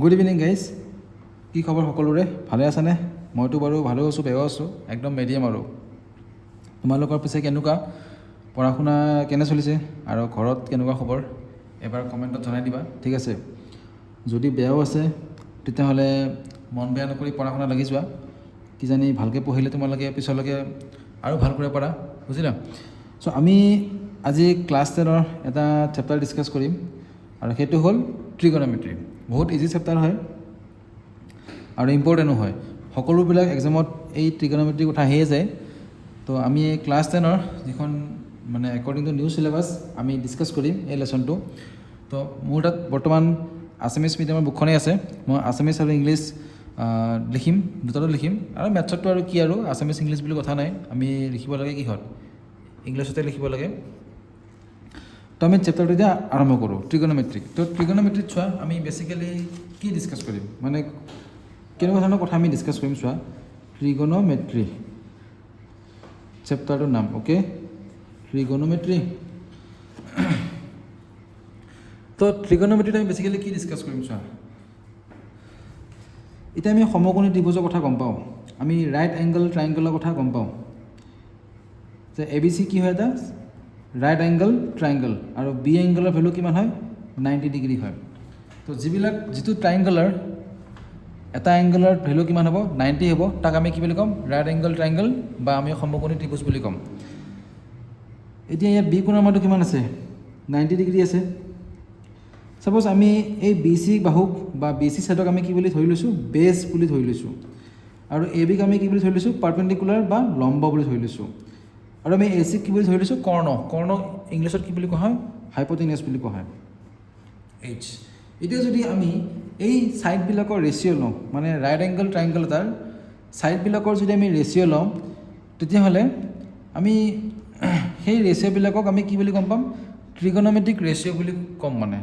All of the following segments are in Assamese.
গুড ইভিনিং গাইজ, কি খবৰ সকলোৰে? ভালে আছেনে? মইতো বাৰু ভালেও আছোঁ, বেয়াও আছোঁ, একদম মিডিয়াম। আৰু তোমালোকৰ পিছে কেনেকুৱা? পঢ়া শুনা কেনে চলিছে আৰু ঘৰত কেনেকুৱা খবৰ? এবাৰ কমেণ্টত জনাই দিবা, ঠিক আছে? যদি বেয়াও আছে তেতিয়াহ'লে মন বেয়া নকৰি পঢ়া শুনা লাগি যোৱা। কিজানি ভালকৈ পঢ়িলে তোমালোকে পিছলৈকে আৰু ভাল কৰিব পাৰা, বুজিলা? চ' আমি আজি ক্লাছ 10ৰ এটা চেপ্টাৰ ডিছকাছ কৰিম আৰু সেইটো হ'ল ট্ৰিগন'মেট্ৰি। বহুত ইজি চেপ্টাৰ হয় আৰু ইম্পৰ্টেণ্টো হয়। সকলোবিলাক এক্সামত এই ট্ৰিগন'মেট্ৰিৰ কথা আহিয়ে যায়। তো আমি এই ক্লাছ 10ৰ যিখন মানে একৰ্ডিং টু নিউ চিলেবাছ আমি ডিছকাছ কৰিম এই লেচনটো। তো মোৰ তাত বৰ্তমান আছামিছ মিডিয়ামৰ বুকখনেই আছে। মই আছামিছ আৰু ইংলিছ লিখিম, দুটাতো লিখিম। আৰু মেথছতটো আৰু কি আৰু আছামিছ ইংলিছ বুলি কথা নাই, আমি লিখিব লাগে কিহত, ইংলিছতে লিখিব লাগে। তো আমি চেপ্টাৰটো এতিয়া আৰম্ভ কৰোঁ, ট্ৰিগন'মেট্ৰিক। তো ট্ৰিগন'মেট্ৰিত চোৱা, আমি বেচিকেলি কি ডিছকাছ কৰিম, মানে কেনেকুৱা ধৰণৰ কথা আমি ডিছকাছ কৰিম চোৱা। ট্ৰিগন'মেট্ৰি চেপ্টাৰটোৰ নাম, অ'কে, ট্ৰিগন'মেট্ৰি। তো ট্ৰিগন'মেট্ৰিত আমি বেচিকেলি কি ডিছকাছ কৰিম চোৱা। এতিয়া আমি সমকোণী ত্ৰিভুজৰ কথা গম পাওঁ, আমি ৰাইট এংগল ট্ৰাইংগলৰ কথা গম পাওঁ যে এ বি চি কি হয়, এটা ৰাইট এংগল ট্ৰাইংগল, আৰু বি এংগলৰ ভেলু কিমান হয়, 90 ডিগ্ৰী হয়। তো যিটো ট্ৰাইংগলৰ এটা এংগলৰ ভেলু কিমান হ'ব, 90 হ'ব, তাক আমি কি বুলি ক'ম, ৰাইট এংগল ট্ৰাইংগল বা আমি সমকোণী ত্ৰিভুজ বুলি ক'ম। এতিয়া ইয়াত বি কোণৰ মানটো কিমান আছে, 90 ডিগ্ৰী আছে। ছাপ'জ আমি এই বি চি বাহুক বা বি চি ছাইডক আমি কি বুলি ধৰি লৈছোঁ, বেছ বুলি ধৰি লৈছোঁ, আৰু এ বিক আমি কি বুলি ধৰি লৈছোঁ, পাৰ্পেণ্ডিকুলাৰ বা লম্ব বুলি ধৰি লৈছোঁ, আৰু আমি এ চিক কি বুলি ধৰি লৈছোঁ, কৰ্ণ ইংলিছত কি বুলি কোৱা হয়, হাইপ'টেনিয়াছ বুলি কোৱা হয়, এইচ। এতিয়া যদি আমি এই ছাইডবিলাকৰ ৰেচিঅ' লওঁ, মানে ৰাইট এংগল ট্ৰাইংগল এটাৰ ছাইডবিলাকৰ যদি আমি ৰেচিঅ' লওঁ, তেতিয়াহ'লে আমি সেই ৰেচিঅ'বিলাকক আমি কি বুলি গম পাম, ট্ৰিগন'মেট্ৰিক ৰেচিঅ' বুলি ক'ম, মানে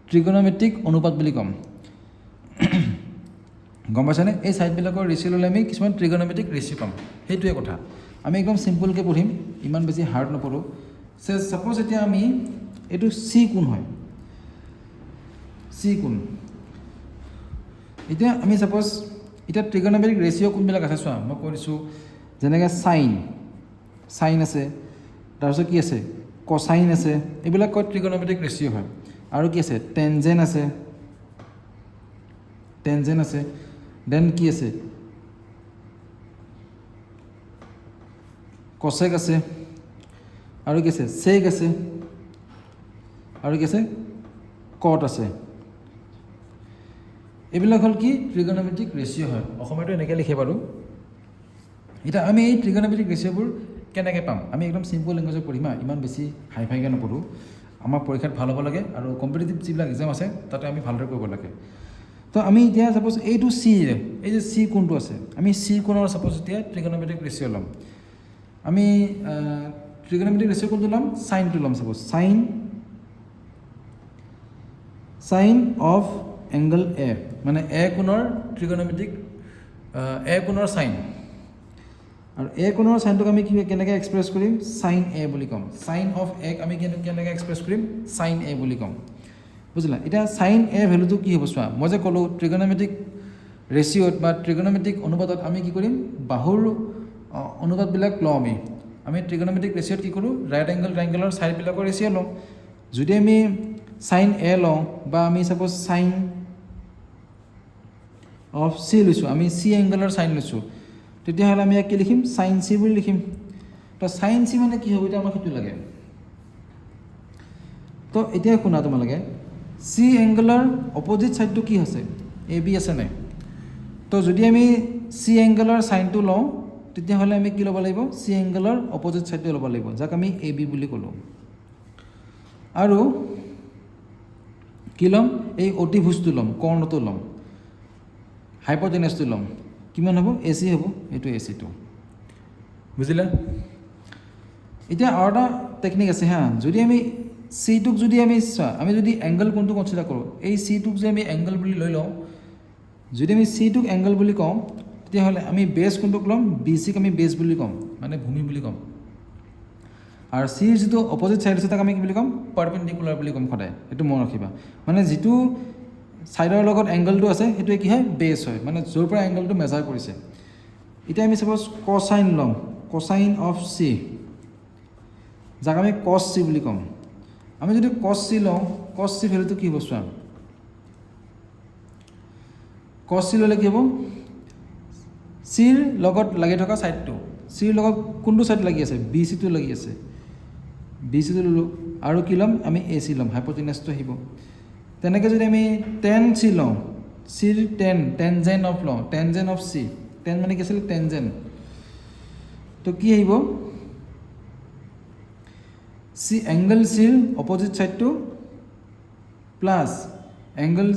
ট্ৰিগন'মেট্ৰিক অনুপাত বুলি ক'ম। গম পাইছানে? এই ছাইডবিলাকৰ ৰেচিঅ' ল'লে আমি কিছুমান ট্ৰিগন'মেট্ৰিক ৰেচিঅ' পাম, সেইটোৱে কথা। আমি একদম চিম্পুলকৈ পঢ়িম, ইমান বেছি হাৰ্ড নপঢ়োঁ। ছাপ'জ এতিয়া আমি এইটো চি কোণ হয়, চি কোণ। এতিয়া আমি ছাপ'জ এতিয়া ট্ৰিগন'মেট্ৰিক ৰেচিঅ' কোনবিলাক আছে চোৱা, মই কৈ দিছোঁ। যেনেকৈ চাইন আছে, তাৰপিছত কি আছে, কচাইন আছে, এইবিলাক কয় ট্ৰিগন'মেট্ৰিক ৰেচিঅ' হয়। আৰু কি আছে, টেনজেন আছে, দেন কি আছে, কচেক আছে, আৰু কি আছে, চেক আছে, আৰু কি আছে, কট আছে। এইবিলাক হ'ল কি, ট্ৰিগন'মেট্ৰিক ৰেচিঅ' হয়। অসমীয়াটো এনেকৈ লিখে বাৰু। এতিয়া আমি এই ট্ৰিগন'মেট্ৰিক ৰেচিঅ'বোৰ কেনেকৈ পাম, আমি একদম চিম্পল লেংগুৱেজত পঢ়িম, ইমান বেছি হাই ফাইকৈ নপঢ়োঁ। আমাৰ পৰীক্ষাত ভাল হ'ব লাগে, আৰু কম্পিটিটিভ যিবিলাক এক্সাম আছে তাতে আমি ভালদৰে কৰিব লাগে। তো আমি এতিয়া ছাপ'জ এইটো চি, এই যে চি কোণটো আছে, আমি চি কোণৰ ছাপ'জ এতিয়া ট্ৰিগন'মেট্ৰিক ৰেচিঅ' ল'ম। আমি ট্ৰিগন'মেট্ৰিক ৰেচিঅ' কোনটো ল'ম, চাইনটো ল'ম। ছাপ'জ চাইন অফ এংগল এ, মানে এ কোণৰ ট্ৰিগন'মেট্ৰিক এ কোণৰ চাইন, আৰু এ কোণৰ চাইনটোক আমি কেনেকৈ এক্সপ্ৰেছ কৰিম, চাইন এ বুলি ক'ম। চাইন অফ এক আমি কেনেকৈ এক্সপ্ৰেছ কৰিম, চাইন এ বুলি ক'ম, বুজিলা? এতিয়া চাইন এ ভেলুটো কি হ'ব চোৱা, মই যে ক'লোঁ ট্ৰিগন'মেট্ৰিক ৰেচিঅ'ত বা ট্ৰিগন'মেট্ৰিক অনুপাতত আমি কি কৰিম, বাহুৰ অনুপাতবিলাক লওঁ। আমি ট্ৰিগন'মেট্ৰিক ৰেচিঅ'ত কি কৰোঁ, ৰাইট এংগল ট্ৰাইংগলৰ ছাইডবিলাকৰ ৰেচিঅ' লওঁ। যদি আমি চাইন এ লওঁ, বা আমি ছাপ'জ চাইন অফ চি লৈছোঁ, আমি চি এংগলৰ চাইন লৈছোঁ, তেতিয়াহ'লে আমি ইয়াক কি লিখিম, চাইন চি বুলি লিখিম। তো চাইন চি মানে কি হ'ব, এতিয়া আমাক সেইটো লাগে। তো এতিয়া শুনা তোমালোকে, চি এংগলৰ অপজিট ছাইডটো কি আছে, এ বি আছে নাই? তো যদি আমি চি এংগলৰ চাইনটো লওঁ, তেতিয়াহ'লে আমি কি ল'ব লাগিব, চি এংগলৰ অপজিট ছাইডটো ল'ব লাগিব, যাক আমি এ বি বুলি ক'লোঁ। আৰু কি ল'ম, এই অতিভুজটো ল'ম, কৰ্ণটো ল'ম, হাইপ'টেনাছটো ল'ম। কিমান হ'ব, এ চি হ'ব, এইটো এ চিটো, বুজিলা? এতিয়া আৰু এটা টেকনিক আছে হা, যদি আমি চিটোক যদি আমি চোৱা, আমি যদি এংগল কোনটো কনচিডাৰ কৰোঁ, এই চিটোক যে আমি এংগল বুলি লৈ লওঁ, যদি আমি চিটোক এংগল বুলি কওঁ, তেতিয়াহ'লে আমি বেছ কোনটোক ল'ম, বি চিক আমি বেছ বুলি ক'ম, মানে ভূমি বুলি ক'ম। আৰু চিৰ যিটো অপজিট ছাইড আছে তাক আমি কি বুলি ক'ম, পাৰ্পেণ্ডিকুলাৰ বুলি ক'ম সদায়, এইটো মনত ৰাখিবা। মানে যিটো ছাইডৰ লগত এংগলটো আছে সেইটোৱে কি হয় বেছ হয় মানে য'ৰ পৰা এংগলটো মেজাৰ কৰিছে এতিয়া আমি ছাপ'জ কচাইন ল'ম কচাইন অফ চি যাক আমি কছ চি বুলি ক'ম আমি যদি কছ চি লওঁ কছ চি ভেলুটো কি হ'ব চোৱা কছ চি ল'লে কি হ'ব চিৰ লগত লাগি থকা ছাইডটো চিৰ লগত কোনটো ছাইড লাগি আছে বি চিটো লাগি আছে বি চিটো ল'লোঁ আৰু কি ল'ম আমি এ চি ল'ম হাইপ'টেনাছটো আহিব তেনেকৈ যদি আমি টেন চি লওঁ চিৰ টেনজেন অফ লওঁ টেনজেন অফ চি টেন মানে কি আছিলে টেনজেন তো কি আহিব চি এংগল চিৰ অপজিট ছাইডটো প্লাছ এংগল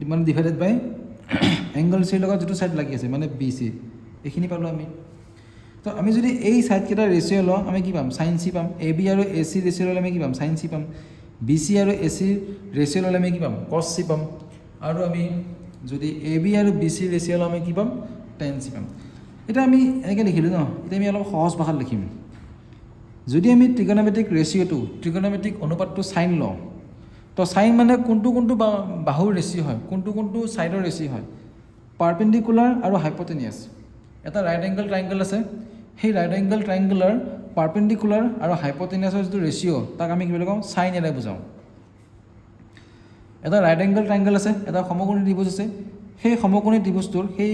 মানে ডিভাইডেড বাই এংগল চিৰ লগত যিটো ছাইড লাগি আছে মানে বি চি এইখিনি পালোঁ আমি তো আমি যদি এই ছাইডকেইটা ৰেচিঅ' লওঁ আমি কি পাম চাইন চি পাম এ বি আৰু এ চি ৰেচিঅ' ল'লে আমি কি পাম চাইন চি পাম বি চি আৰু এ চি ৰেচিঅ' ল'লে আমি কি পাম কছ চি পাম আৰু আমি যদি এ বি আৰু বি চি ৰেচিঅ' লওঁ আমি কি পাম টেন চি পাম এতিয়া আমি এনেকৈ লিখিলোঁ ন এতিয়া আমি অলপ সহজ ভাষাত লিখিম যদি আমি ট্ৰিগন'মেট্ৰিক ৰেচিঅ'টো ট্ৰিগন'মেট্ৰিক অনুপাতটো চাইন লওঁ তো চাইন মানে কোনটো কোনটো বাহুৰ ৰেচিঅ' হয় কোনটো কোনটো ছাইডৰ ৰেচিঅ' হয় পাৰপেণ্ডিকুলাৰ আৰু হাইপ'টেনিয়াছ এটা ৰাইট এংগল ট্ৰাইংগল আছে সেই ৰাইট এংগল ট্ৰাইংগলৰ পাৰপেণ্ডিকুলাৰ আৰু হাইপ'টেনিয়াছৰ যিটো ৰেচিঅ' তাক আমি কি বুলি কওঁ চাইন এৰে বুজাওঁ এটা ৰাইট এংগল ট্ৰাইংগল আছে এটা সমকোণী ত্ৰিভুজ আছে সেই সমকোণী ত্ৰিভুজটোৰ সেই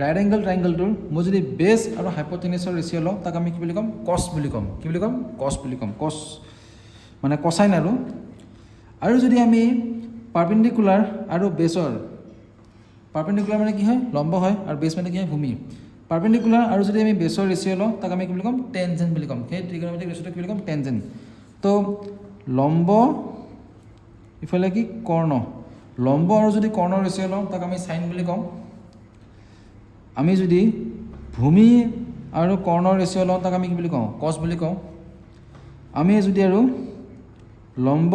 ৰাইট এংগল ট্ৰাইংগলটোৰ মই যদি বেছ আৰু হাইপ'টেনিয়াছৰ ৰেচিঅ' লওঁ তাক আমি কি বুলি ক'ম কছ বুলি ক'ম কি বুলি ক'ম কছ বুলি ক'ম কছ মানে কচাইন আৰু যদি আমি পাৰপেণ্ডিকুলাৰ আৰু বেছৰ পাৰপেণ্ডিকুলাৰ মানে কি হয় লম্ব হয় আৰু বেছ মানে কি হয় ভূমি পাৰপেণ্ডিকুলাৰ আৰু যদি আমি বেছৰ ৰেচিঅ' লওঁ তাক আমি কি বুলি ক'ম টেনজেন বুলি ক'ম সেই ট্ৰিগন'মেট্ৰিক ৰেচিঅ'টোক কি বুলি ক'ম টেনজেন তো লম্ব ইফালে কি কৰ্ণ লম্ব আৰু যদি কৰ্ণৰ ৰেচিঅ' লওঁ তাক আমি চাইন বুলি ক'ম আমি যদি ভূমি আৰু কৰ্ণৰ ৰেচিঅ' লওঁ তাক আমি কি বুলি কওঁ কছ বুলি কওঁ আমি যদি আৰু লম্ব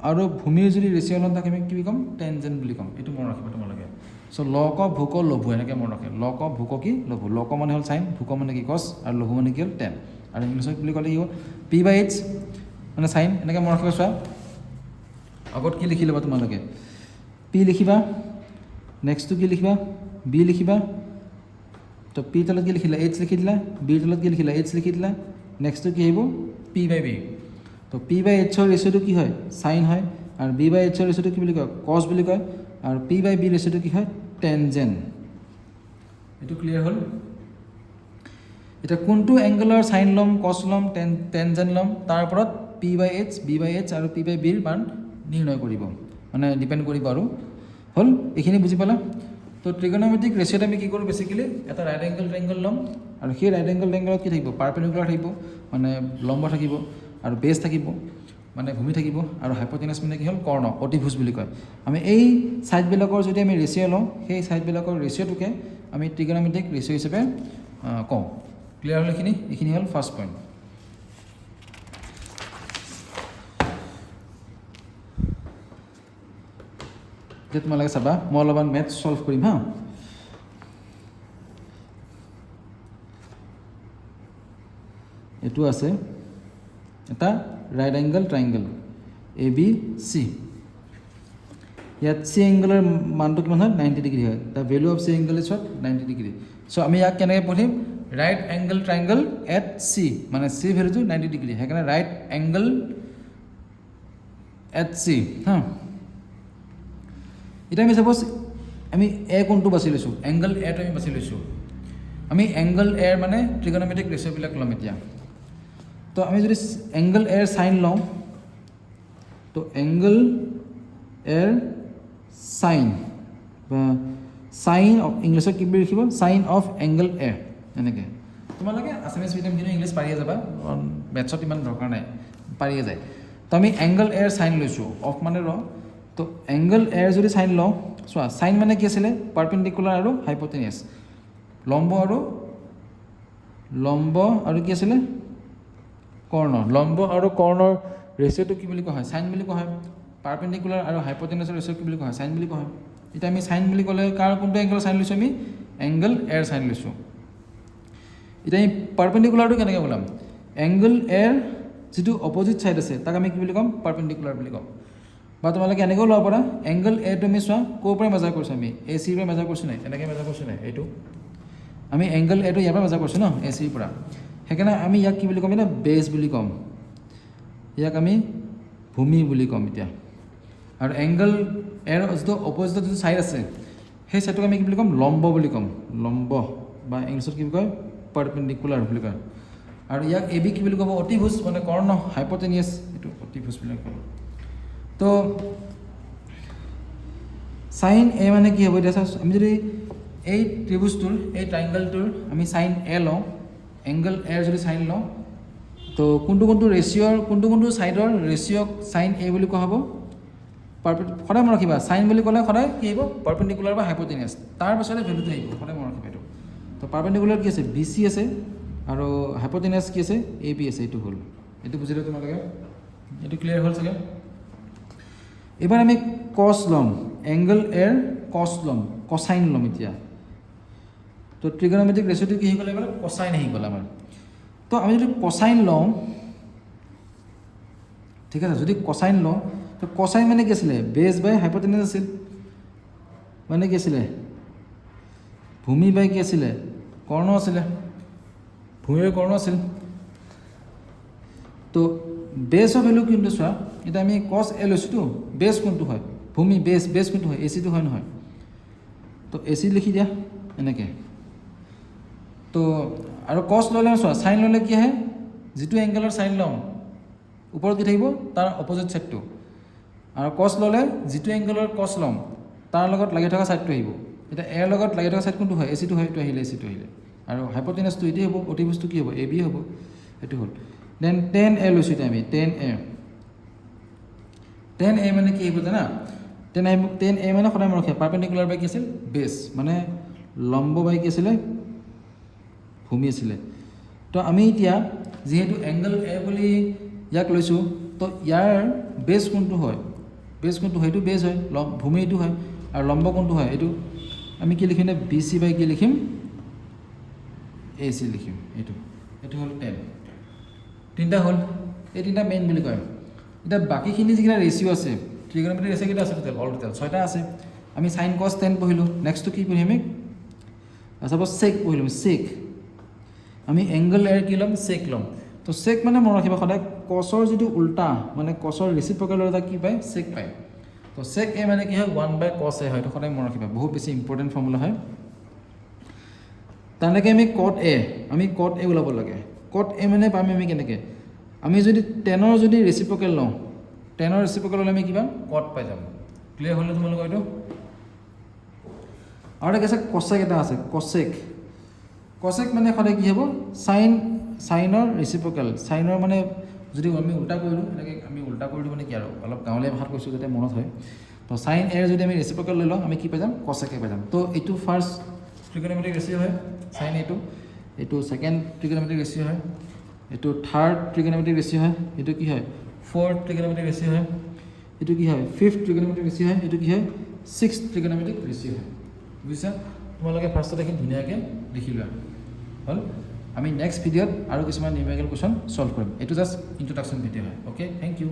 আৰু ভূমিৰ যদি ৰেচিঅ' লওঁ তাক আমি কি বুলি ক'ম টেনজেন বুলি ক'ম এইটো মনত ৰাখিব তোমালোকে চ' লক ভোক লঘু এনেকৈ মনত ৰাখে লক ভোক কি লঘু লক মানে হ'ল চাইন ভোক মানে কি কছ আৰু লঘু মানে কি হ'ল টেন আৰু ইংলিছত বুলি ক'লে কি হ'ল পি বাই এইচ মানে চাইন এনেকৈ মনত ৰাখিব চোৱা আগত কি লিখি ল'বা তোমালোকে পি লিখিবা নেক্সটটো কি লিখিবা বি লিখিবা তো পি তলত কি লিখিলা এইচ লিখি দিলা বিৰ তলত কি লিখিলা এইচ লিখি দিলা নেক্সটটো কি আহিব পি বাই বি তো পি বাই এইচৰ ৰেচিঅ'টো কি হয় চাইন হয় আৰু বি বাই এইচৰ ৰেচিঅ'টো কি বুলি কয় কছ বুলি কয় আৰু পি বাই বি ৰেচিঅ'টো কি হয় টেনজেন এইটো ক্লিয়াৰ হ'ল এতিয়া কোনটো এংগলৰ চাইন ল'ম কছ ল'ম টেনজেন ল'ম তাৰ ওপৰত পি বাই এইচ বি বাই এইচ আৰু পি বাই বিৰ মান নিৰ্ণয় কৰিব মানে ডিপেণ্ড কৰিব আৰু হ'ল এইখিনি বুজি পালা তো ট্ৰিগন'মেট্ৰিক ৰেচিঅ'ত আমি কি কৰোঁ বেচিকেলি এটা ৰাইট এংগল ট্ৰাইংগল ল'ম আৰু সেই ৰাইট এংগল ট্ৰাইংগলত কি থাকিব পাৰপেণ্ডিকুলাৰ থাকিব মানে লম্ব থাকিব আৰু বেছ থাকিব মানে ভূমি থাকিব আৰু হাইপ'টেনাছ মানে কি হ'ল কৰ্ণ অতিভুজ বুলি কয় আমি এই ছাইডবিলাকৰ যদি আমি ৰেচিঅ' লওঁ সেই ছাইডবিলাকৰ ৰেচিঅ'টোকে আমি ট্ৰিগন'মেট্ৰিক ৰেচিঅ' হিচাপে কওঁ ক্লিয়াৰ হ'ল এইখিনি হ'ল ফাৰ্ষ্ট পইণ্ট এতিয়া তোমালোকে চাবা মই অলপমান মেথছ ছল্ভ কৰিম হা এইটো আছে এটা right angle triangle A B C ইয়াত চি এংগলৰ মানটো কিমান হয় 90 ডিগ্ৰী হয় the value of C angle is 90 degree so' আমি ইয়াক কেনেকৈ পঢ়িম right angle triangle at C মানে চি ভেলুটো 90 ডিগ্ৰী সেইকাৰণে ৰাইট এংগল এট চি হা এতিয়া আমি চাপ'জ আমি এ কোনটো বাছি লৈছোঁ এংগল এটো আমি বাছি লৈছোঁ আমি এংগল এৰ মানে ট্ৰিগন'মেট্ৰিক ৰেচিঅ'বিলাক ল'ম এতিয়া তো আমি যদি এংগল এৰ চাইন লওঁ তো এংগল এৰ চাইন বা চাইন অফ ইংলিছত কি বুলি লিখিব চাইন অফ এংগল এৰ এনেকৈ তোমালোকে আছামিজ মিডিয়াম কিন্তু ইংলিছ পাৰিয়ে যাবা মেথছত ইমান দৰকাৰ নাই পাৰিয়ে যায় তো আমি এংগল এৰ চাইন লৈছোঁ অফ মানে ৰ তো এংগল এৰ যদি চাইন লওঁ চোৱা চাইন মানে কি আছিলে পাৰপেণ্ডিকুলাৰ আৰু হাইপ'টেনিয়াছ লম্ব আৰু কি আছিলে কৰ্ণ লম্ব আৰু কৰ্ণৰ ৰেচিঅ'টো কি বুলি কোৱা হয় চাইন বুলি কোৱা হয় পাৰপেণ্ডিকুলাৰ আৰু হাইপ'টেনিয়াছৰ ৰেচিঅ' কি বুলি কোৱা হয় চাইন বুলি কোৱা হয় এতিয়া আমি চাইন বুলি ক'লে কাৰ কোনটো এংগল চাইন লৈছোঁ আমি এংগল এৰ চাইন লৈছোঁ এতিয়া আমি পাৰপেণ্ডিকুলাৰটো কেনেকৈ ওলাম এংগল এৰ যিটো অপজিট ছাইড আছে তাক আমি কি বুলি ক'ম পাৰপেণ্ডিকুলাৰ বুলি ক'ম বা তোমালোকে এনেকৈও ল'ব পাৰা এংগল এটো আমি চোৱা ক'ৰ পৰা মেজাৰ কৰিছোঁ আমি এ চিৰ পৰা মেজাৰ কৰিছোঁ নাই এনেকৈ মেজাৰ কৰিছোঁ নাই এইটো আমি এংগল এটো ইয়াৰ পৰা মেজাৰ কৰিছোঁ ন এ চিৰ পৰা সেইকাৰণে আমি ইয়াক কি বুলি ক'ম এতিয়া বেছ বুলি ক'ম ইয়াক আমি ভূমি বুলি ক'ম এতিয়া আৰু এংগল এৰ যিটো অপজিটত যিটো ছাইড আছে সেই ছাইডটোক আমি কি বুলি ক'ম লম্ব বুলি ক'ম লম্ব বা ইংলিছত কি বুলি কয় পাৰপেণ্ডিকুলাৰ বুলি কয় আৰু ইয়াক এ বি কি বুলি ক'ব অতিভুজ মানে কৰ্ণ হাইপটেনিয়াছ এইটো অতিভুজ বুলি ক'ব তো চাইন এ মানে কি হ'ব এতিয়া আমি যদি এই ত্ৰিভুজটোৰ এই ট্ৰাইংগলটোৰ আমি চাইন এ লওঁ এংগল এৰ যদি চাইন লওঁ তো কোনটো ৰেচিঅ'ৰ কোনটো ছাইডৰ ৰেচিঅ'ক চাইন এ বুলি কোৱা হ'ব সদায় মনত ৰাখিবা চাইন বুলি ক'লে সদায় কি আহিব পাৰপেণ্ডিকুলাৰ বা হাইপটেনিয়াছ তাৰ পাছতে ভেলুটো আহিব সদায় মনত ৰাখিবা এইটো তো পাৰপেণ্ডিকুলাৰ কি আছে বি চি আছে আৰু হাইপটেনিয়াছ কি আছে এ বি আছে এইটো হ'ল এইটো বুজিলে তোমালোকে এইটো ক্লিয়াৰ হ'ল চাগে এবাৰ আমি কছ ল'ম এংগল এৰ কছ ল'ম কচাইন ল'ম এতিয়া তো ট্ৰিগনমেট্ৰিক ৰেচিঅ'টো কি আহি গ'ল এবাৰ কচাইন আহি গ'ল আমাৰ তো আমি যদি কচাইন লওঁ ঠিক আছে যদি কচাইন লওঁ তো কচাইন মানে কি আছিলে বেছ বাই হাইপটেনিয়াছ আছিল মানে কি আছিলে ভূমি বাই কি আছিলে কৰ্ণ আছিলে ভূমিৰ কৰ্ণ আছিল তো বেছৰ ভেলু কিন্তু চোৱা এতিয়া আমি কছ এ লৈছোঁতো বেছ কোনটো হয় ভূমি বেছ কোনটো হয় এ চিটো হয় নহয় তো এ চি লিখি দিয়া এনেকৈ তো আৰু কছ ল'লে চোৱা চাইন ল'লে কি আহে যিটো এংগেলৰ চাইন ল'ম ওপৰত কি থাকিব তাৰ অপজিট ছাইডটো আৰু কছ ল'লে যিটো এংগেলৰ কছ ল'ম তাৰ লগত লাগি থকা ছাইডটো আহিব এতিয়া এৰ লগত লাগি থকা ছাইড কোনটো হয় এ চিটো হয় এইটো আহিলে এ চিটো আহিলে আৰু হাইপটেনিয়াছটো এইটোৱে হ'ব অতিভুজটো কি হ'ব এ বি হ'ব এইটো হ'ল দেন টেন এ লৈছোঁ এতিয়া আমি টেন এ মানে কি আহিব জানা টেন এ মানে সদায় মনত ৰাখে পাৰপেণ্ডিকুলাৰ বাই কি আছিল বেছ মানে লম্ব বাই কি আছিলে ভূমি আছিলে তো আমি এতিয়া যিহেতু এংগল এ বুলি ইয়াক লৈছোঁ তো ইয়াৰ বেছ কোনটো হয় এইটো বেছ হয় ভূমি এইটো হয় আৰু লম্ব কোনটো হয় এইটো আমি কি লিখিম বি চি বাই কি লিখিম এ চি লিখিম এইটো হ'ল 10 তিনিটা হ'ল এই তিনিটা মেইন বুলি কয় এতিয়া বাকীখিনি যিকেইটা ৰেচিঅ' আছে ট্ৰিগনমেট্ৰিক ৰেচিঅ' কেইটা আছে অল টোটেল 6টা আছে আমি চাইন কছ 10 পঢ়িলোঁ নেক্সটটো কি পঢ়িম আমি চাপ'জ চেক পঢ়িলোঁ চেক আমি এংগল এৰ কি ল'ম চেক ল'ম তো চেক মানে মনত ৰাখিবা সদায় কছৰ যিটো উল্টা মানে কছৰ ৰেচিপ্ৰকেলৰ এটা কি পায় চেক পায় তো চেক এ মানে কি হয় 1 বাই কছ এ হয় এইটো সদায় মনত ৰাখিবা বহুত বেছি ইম্পৰ্টেণ্ট ফৰ্মুলা হয় তেনেকৈ আমি কট এ ওলাব লাগে কট এ মানে পাম আমি কেনেকৈ আমি যদি 10ৰ যদি ৰেচিপ্ৰকেল লওঁ 10ৰ ৰেচিপ্ৰকেল হ'লে আমি কি পাম কট পাই যাম ক্লিয়াৰ হ'লে তোমালোকৰ এইটো আৰু এটা আছে কছেক এটা আছে কছেক মানে সদায় কি হ'ব চাইনৰ ৰেচিপ্ৰকেল চাইনৰ মানে যদি আমি উল্টা কৰিলোঁ এনেকৈ আমি উল্টা কৰিলোঁ মানে কি আৰু অলপ গাঁৱলীয়া ভাষাত কৈছোঁ যাতে মনত হয় তো চাইন এৰ যদি আমি ৰেচিপ্ৰকেল লৈ লওঁ আমি কি পাই যাম কছেকে পাই যাম তো এইটো ফাৰ্ষ্ট ট্ৰিগনমেট্ৰিক ৰেচিঅ' হয় চাইন এইটো ছেকেণ্ড ট্ৰিগনমেট্ৰিক ৰেচিঅ' হয় এইটো থাৰ্ড ট্ৰিগনমেট্ৰিক ৰেচিঅ' হয় এইটো কি হয় ফ'ৰ্থ ট্ৰিগনমেট্ৰিক ৰেচিঅ' হয় এইটো কি হয় ফিফ্থ ট্ৰিগনমেট্ৰিক ৰেচিঅ' হয় এইটো কি হয় ছিক্সথ ট্ৰিগনমেট্ৰিক ৰেচিঅ' হয় বুজিছা তোমালোকে ফাৰ্ষ্টত এইখিনি ধুনীয়াকৈ লিখি লোৱা হ'ল আমি নেক্সট ভিডিঅ'ত আৰু কিছুমান নিউমেৰিকেল কুৱেশ্যন ছল্ভ কৰিম এইটো জাষ্ট ইন্ট্ৰডাকশ্যন ভিডিঅ' হয় অ'কে থেংক ইউ